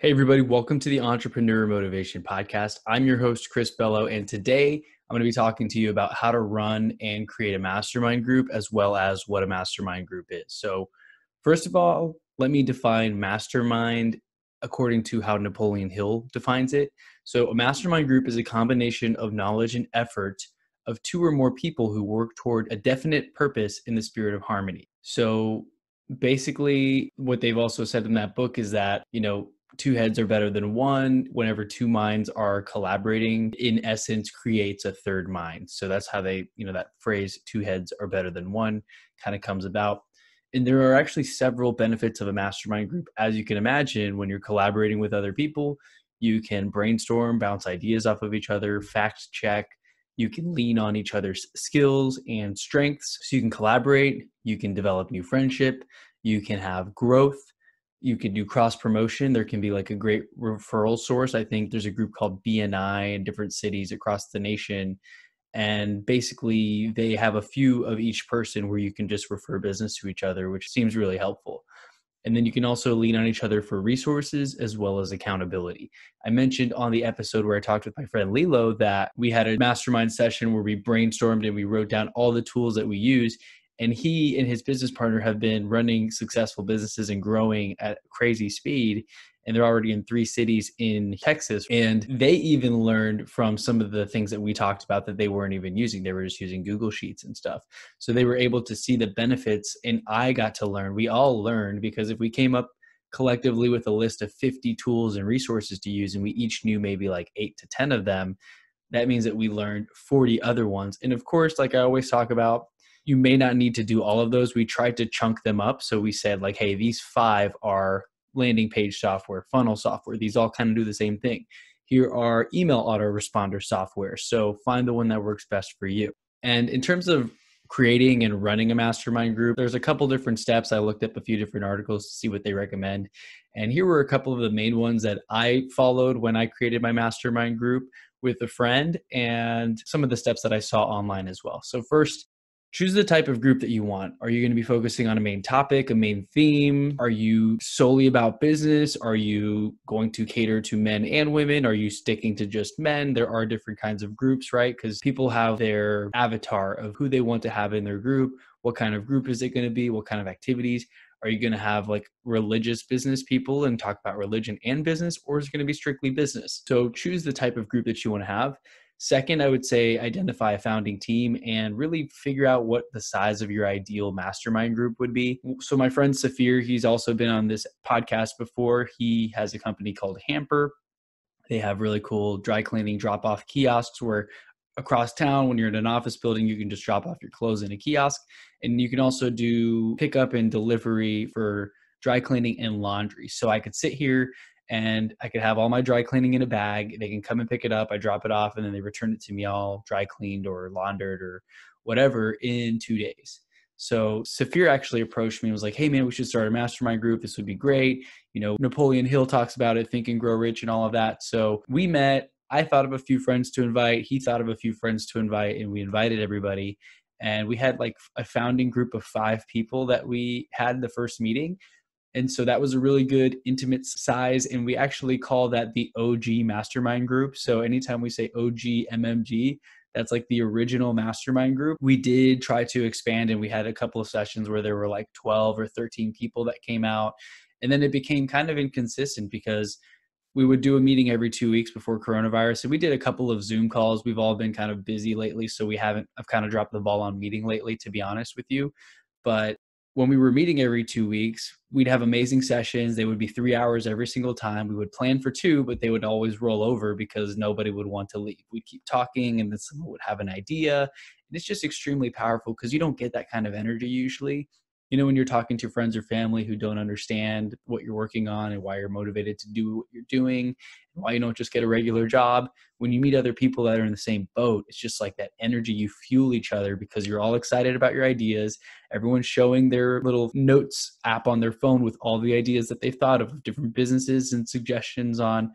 Hey, everybody, welcome to the Entrepreneur Motivation Podcast. I'm your host, Chris Bello, and today I'm going to be talking to you about how to run and create a mastermind group, as well as what a mastermind group is. So, first of all, let me define mastermind according to how Napoleon Hill defines it. So, a mastermind group is a combination of knowledge and effort of two or more people who work toward a definite purpose in the spirit of harmony. So, basically, what they've also said in that book is that, two heads are better than one. Whenever two minds are collaborating, in essence, creates a third mind. So that's how that phrase, two heads are better than one, kind of comes about. And there are actually several benefits of a mastermind group. As you can imagine, when you're collaborating with other people, you can brainstorm, bounce ideas off of each other, fact check. You can lean on each other's skills and strengths. So you can collaborate, you can develop new friendship, you can have growth. You can do cross promotion. There can be like a great referral source. I think there's a group called BNI in different cities across the nation. And basically, they have a few of each person where you can just refer business to each other, which seems really helpful. And then you can also lean on each other for resources as well as accountability. I mentioned on the episode where I talked with my friend Lilo that we had a mastermind session where we brainstormed and we wrote down all the tools that we use. And he and his business partner have been running successful businesses and growing at crazy speed. And they're already in 3 cities in Texas. And they even learned from some of the things that we talked about that they weren't even using. They were just using Google Sheets and stuff. So they were able to see the benefits. And I got to learn. We all learned, because if we came up collectively with a list of 50 tools and resources to use, and we each knew maybe like 8 to 10 of them, that means that we learned 40 other ones. And of course, like I always talk about, you may not need to do all of those. We tried to chunk them up. So we said like, hey, these 5 are landing page software, funnel software. These all kind of do the same thing. Here are email autoresponder software. So find the one that works best for you. And in terms of creating and running a mastermind group, there's a couple different steps. I looked up a few different articles to see what they recommend. And here were a couple of the main ones that I followed when I created my mastermind group with a friend, and some of the steps that I saw online as well. So first, choose the type of group that you want. Are you going to be focusing on a main topic, a main theme? Are you solely about business? Are you going to cater to men and women? Are you sticking to just men? There are different kinds of groups, right? Because people have their avatar of who they want to have in their group. What kind of group is it going to be? What kind of activities? Are you going to have like religious business people and talk about religion and business, or is it going to be strictly business? So choose the type of group that you want to have. Second, I would say identify a founding team and really figure out what the size of your ideal mastermind group would be. So my friend Safir, he's also been on this podcast before. He has a company called Hamper. They have really cool dry cleaning drop-off kiosks where across town, when you're in an office building, you can just drop off your clothes in a kiosk. And you can also do pickup and delivery for dry cleaning and laundry. So I could sit here and I could have all my dry cleaning in a bag. They can come and pick it up. I drop it off, and then they return it to me all dry cleaned or laundered or whatever in 2 days. So Safir actually approached me and was like, hey man, we should start a mastermind group. This would be great. Napoleon Hill talks about it, Think and Grow Rich and all of that. So we met. I thought of a few friends to invite. He thought of a few friends to invite, and we invited everybody. And we had like a founding group of 5 people that we had the first meeting. And so that was a really good intimate size. And we actually call that the OG Mastermind Group. So anytime we say OG MMG, that's like the original mastermind group. We did try to expand, and we had a couple of sessions where there were like 12 or 13 people that came out. And then it became kind of inconsistent because we would do a meeting every 2 weeks before coronavirus. So we did a couple of Zoom calls. We've all been kind of busy lately. So I've kind of dropped the ball on meeting lately, to be honest with you. But when we were meeting every 2 weeks, we'd have amazing sessions. They would be 3 hours every single time. We would plan for 2, but they would always roll over because nobody would want to leave. We'd keep talking, and then someone would have an idea. And it's just extremely powerful because you don't get that kind of energy usually. When you're talking to friends or family who don't understand what you're working on and why you're motivated to do what you're doing, and why you don't just get a regular job. When you meet other people that are in the same boat, it's just like that energy. You fuel each other because you're all excited about your ideas. Everyone's showing their little notes app on their phone with all the ideas that they've thought of different businesses and suggestions on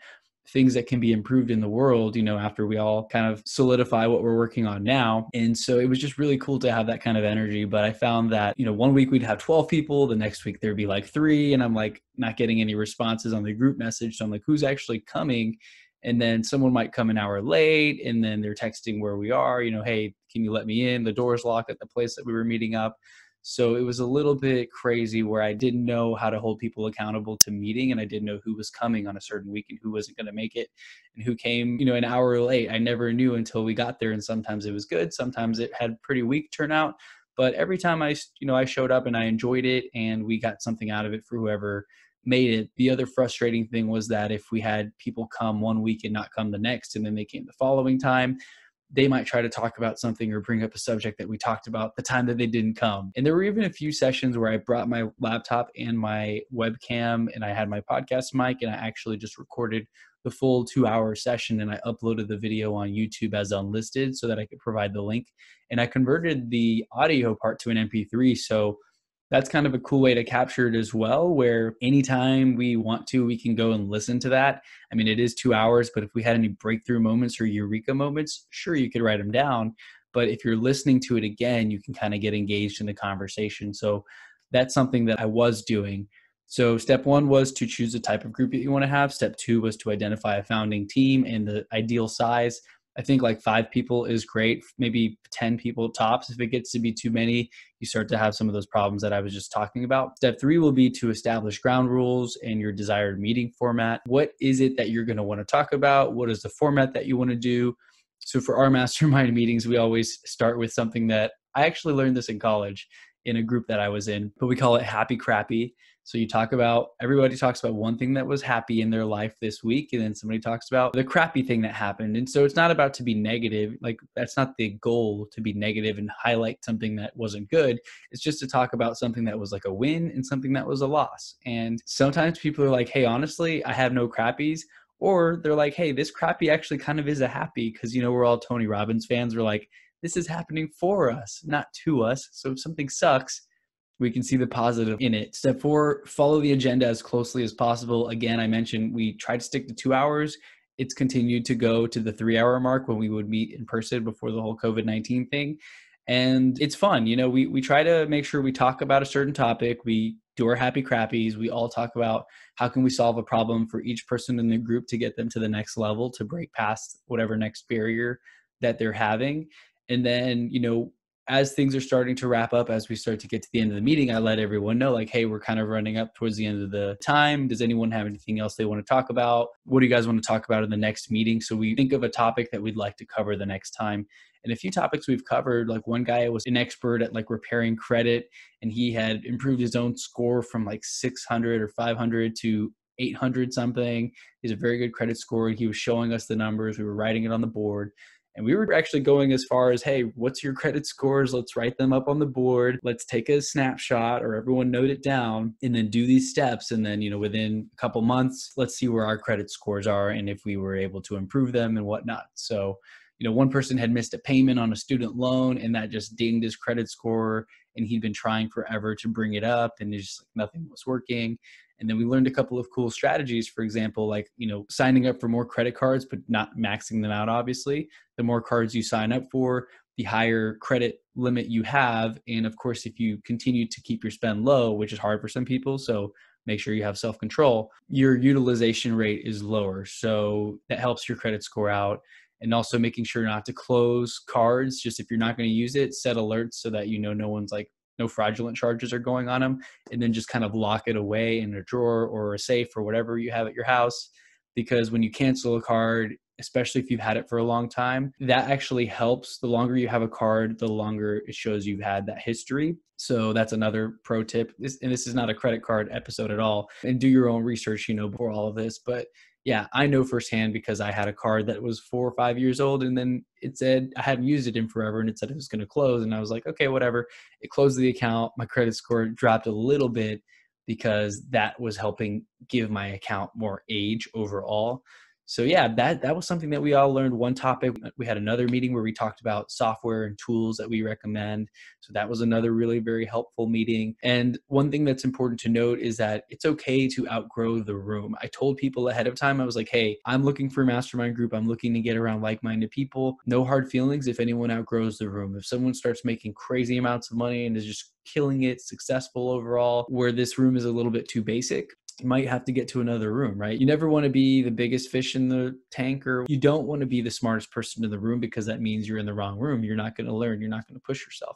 things that can be improved in the world, after we all kind of solidify what we're working on now. And so it was just really cool to have that kind of energy. But I found that, one week we'd have 12 people, the next week there'd be like 3, and I'm like not getting any responses on the group message. So I'm like, who's actually coming? And then someone might come an hour late, and then they're texting where we are, hey, can you let me in? The door's locked at the place that we were meeting up. So it was a little bit crazy where I didn't know how to hold people accountable to meeting, and I didn't know who was coming on a certain week and who wasn't going to make it and who came, an hour late. I never knew until we got there, and sometimes it was good. Sometimes it had pretty weak turnout, but every time I showed up and I enjoyed it and we got something out of it for whoever made it. The other frustrating thing was that if we had people come one week and not come the next, and then they came the following time, they might try to talk about something or bring up a subject that we talked about the time that they didn't come. And there were even a few sessions where I brought my laptop and my webcam and I had my podcast mic, and I actually just recorded the full 2-hour session and I uploaded the video on YouTube as unlisted so that I could provide the link. And I converted the audio part to an MP3. So that's kind of a cool way to capture it as well, where anytime we want to, we can go and listen to that. I mean, it is 2 hours, but if we had any breakthrough moments or eureka moments, sure, you could write them down. But if you're listening to it again, you can kind of get engaged in the conversation. So that's something that I was doing. So step 1 was to choose the type of group that you want to have. Step 2 was to identify a founding team and the ideal size. I think like 5 people is great, maybe 10 people tops. If it gets to be too many, you start to have some of those problems that I was just talking about. Step 3 will be to establish ground rules and your desired meeting format. What is it that you're going to want to talk about? What is the format that you want to do? So for our mastermind meetings, we always start with something that I actually learned this in college in a group that I was in, but we call it happy crappy. So everybody talks about one thing that was happy in their life this week, and then somebody talks about the crappy thing that happened. And so it's not about to be negative. Like, that's not the goal, to be negative and highlight something that wasn't good. It's just to talk about something that was like a win and something that was a loss. And sometimes people are like, hey, honestly, I have no crappies. Or they're like, hey, this crappy actually kind of is a happy, because, we're all Tony Robbins fans. We're like, this is happening for us, not to us. So if something sucks, we can see the positive in it. Step 4, follow the agenda as closely as possible. Again, I mentioned we tried to stick to 2 hours. It's continued to go to the 3-hour mark when we would meet in person before the whole COVID-19 thing. And it's fun. We try to make sure we talk about a certain topic. We do our happy crappies. We all talk about how can we solve a problem for each person in the group to get them to the next level, to break past whatever next barrier that they're having. And then, as things are starting to wrap up, as we start to get to the end of the meeting, I let everyone know, like, hey, we're kind of running up towards the end of the time. Does anyone have anything else they want to talk about? What do you guys want to talk about in the next meeting? So we think of a topic that we'd like to cover the next time. And a few topics we've covered, like one guy was an expert at like repairing credit, and he had improved his own score from like 600 or 500 to 800 something. He's a very good credit score. He was showing us the numbers. We were writing it on the board. And we were actually going as far as, hey, what's your credit scores? Let's write them up on the board. Let's take a snapshot, or everyone note it down, and then do these steps. And then, within a couple months, let's see where our credit scores are and if we were able to improve them and whatnot. So, one person had missed a payment on a student loan, and that just dinged his credit score. And he'd been trying forever to bring it up, and it's just like nothing was working. And then we learned a couple of cool strategies. For example, like, signing up for more credit cards, but not maxing them out, obviously. The more cards you sign up for, the higher credit limit you have. And of course, if you continue to keep your spend low, which is hard for some people, so make sure you have self-control, your utilization rate is lower. So that helps your credit score out. And also making sure not to close cards. Just if you're not going to use it, set alerts so that no fraudulent charges are going on them, and then just kind of lock it away in a drawer or a safe or whatever you have at your house. Because when you cancel a card, especially if you've had it for a long time, that actually helps. The longer you have a card, the longer it shows you've had that history. So that's another pro tip. This is not a credit card episode at all. And do your own research, before all of this. But yeah, I know firsthand, because I had a card that was 4 or 5 years old, and then it said I hadn't used it in forever, and it said it was going to close. And I was like, okay, whatever. It closed the account. My credit score dropped a little bit because that was helping give my account more age overall. So yeah, that was something that we all learned. One topic, we had another meeting where we talked about software and tools that we recommend. So that was another really very helpful meeting. And one thing that's important to note is that it's okay to outgrow the room. I told people ahead of time, I was like, hey, I'm looking for a mastermind group. I'm looking to get around like-minded people. No hard feelings if anyone outgrows the room. If someone starts making crazy amounts of money and is just killing it, successful overall, where this room is a little bit too basic, you might have to get to another room, right? You never want to be the biggest fish in the tank, or you don't want to be the smartest person in the room, because that means you're in the wrong room. You're not going to learn. You're not going to push yourself.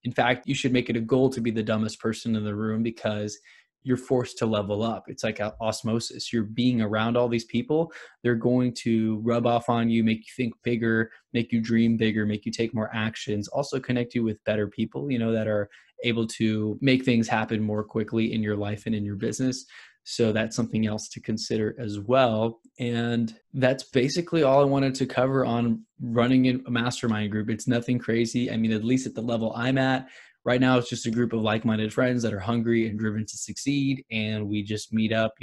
In fact, you should make it a goal to be the dumbest person in the room, because you're forced to level up. It's like osmosis. You're being around all these people. They're going to rub off on you, make you think bigger, make you dream bigger, make you take more actions, also connect you with better people, that are able to make things happen more quickly in your life and in your business. So that's something else to consider as well. And that's basically all I wanted to cover on running a mastermind group. It's nothing crazy. I mean, at least at the level I'm at right now, it's just a group of like-minded friends that are hungry and driven to succeed. And we just meet up,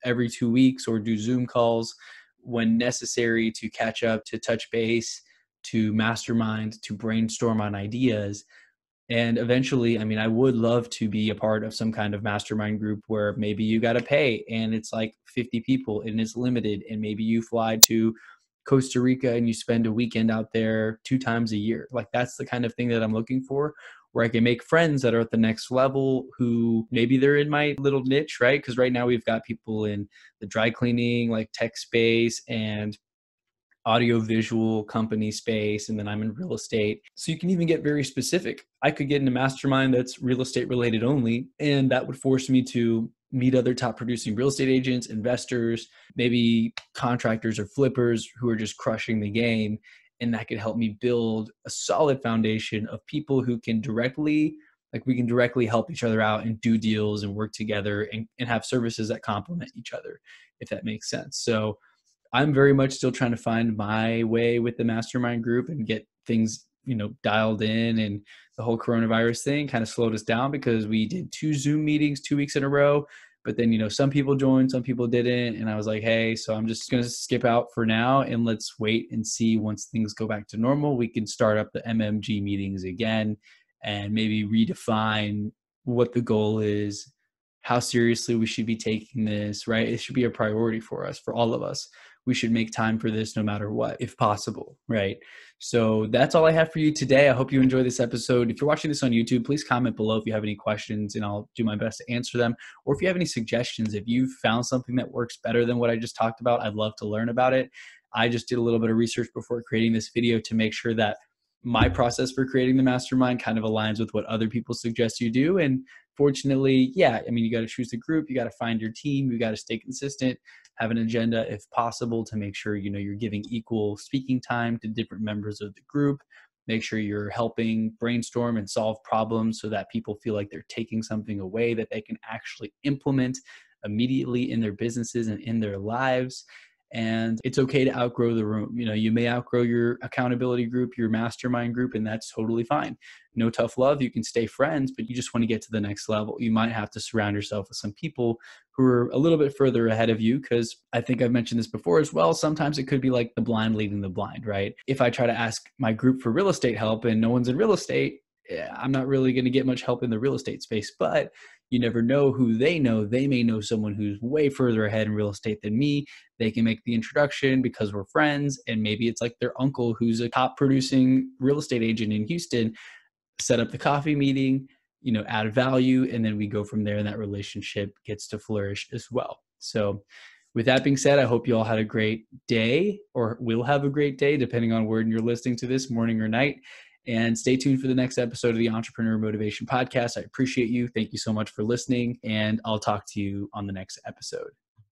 every 2 weeks, or do Zoom calls when necessary to catch up, to touch base, to mastermind, to brainstorm on ideas. And eventually, I mean, I would love to be a part of some kind of mastermind group where maybe you got to pay and it's like 50 people and it's limited. And maybe you fly to Costa Rica and you spend a weekend out there 2 times a year. Like, that's the kind of thing that I'm looking for, where I can make friends that are at the next level, who maybe they're in my little niche, right? Because right now we've got people in the dry cleaning, like tech space, and audio visual company space, and then I'm in real estate. So you can even get very specific. I could get in a mastermind that's real estate related only, and that would force me to meet other top producing real estate agents, investors, maybe contractors or flippers who are just crushing the game. And that could help me build a solid foundation of people who can directly, like, we can directly help each other out and do deals and work together, and have services that complement each other, if that makes sense. So I'm very much still trying to find my way with the mastermind group and get things, dialed in. And the whole coronavirus thing kind of slowed us down, because we did 2 Zoom meetings 2 weeks in a row. But then, some people joined, some people didn't. And I was like, hey, so I'm just going to skip out for now, and let's wait and see. Once things go back to normal, we can start up the MMG meetings again and maybe redefine what the goal is, how seriously we should be taking this, right? It should be a priority for us, for all of us. We should make time for this no matter what, if possible, right? So that's all I have for you today. I hope you enjoyed this episode. If you're watching this on YouTube, please comment below if you have any questions, and I'll do my best to answer them. Or if you have any suggestions, if you've found something that works better than what I just talked about, I'd love to learn about it. I just did a little bit of research before creating this video to make sure that my process for creating the mastermind kind of aligns with what other people suggest you do. And fortunately, yeah, I mean, you got to choose the group, you got to find your team, you got to stay consistent, have an agenda if possible, to make sure, you're giving equal speaking time to different members of the group. Make sure you're helping brainstorm and solve problems so that people feel like they're taking something away that they can actually implement immediately in their businesses and in their lives. And it's okay to outgrow the room. You may outgrow your accountability group, your mastermind group, and that's totally fine. No tough love. You can stay friends, but you just want to get to the next level. You might have to surround yourself with some people who are a little bit further ahead of you, because I think I've mentioned this before as well. Sometimes it could be like the blind leading the blind, right? If I try to ask my group for real estate help and no one's in real estate, I'm not really going to get much help in the real estate space. But you never know who they know. They may know someone who's way further ahead in real estate than me. They can make the introduction because we're friends. And maybe it's like their uncle who's a top producing real estate agent in Houston, set up the coffee meeting, add value, and then we go from there, and that relationship gets to flourish as well. So with that being said, I hope you all had a great day, or will have a great day, depending on when you're listening to this, morning or night. And stay tuned for the next episode of the Entrepreneur Motivation Podcast. I appreciate you. Thank you so much for listening, and I'll talk to you on the next episode.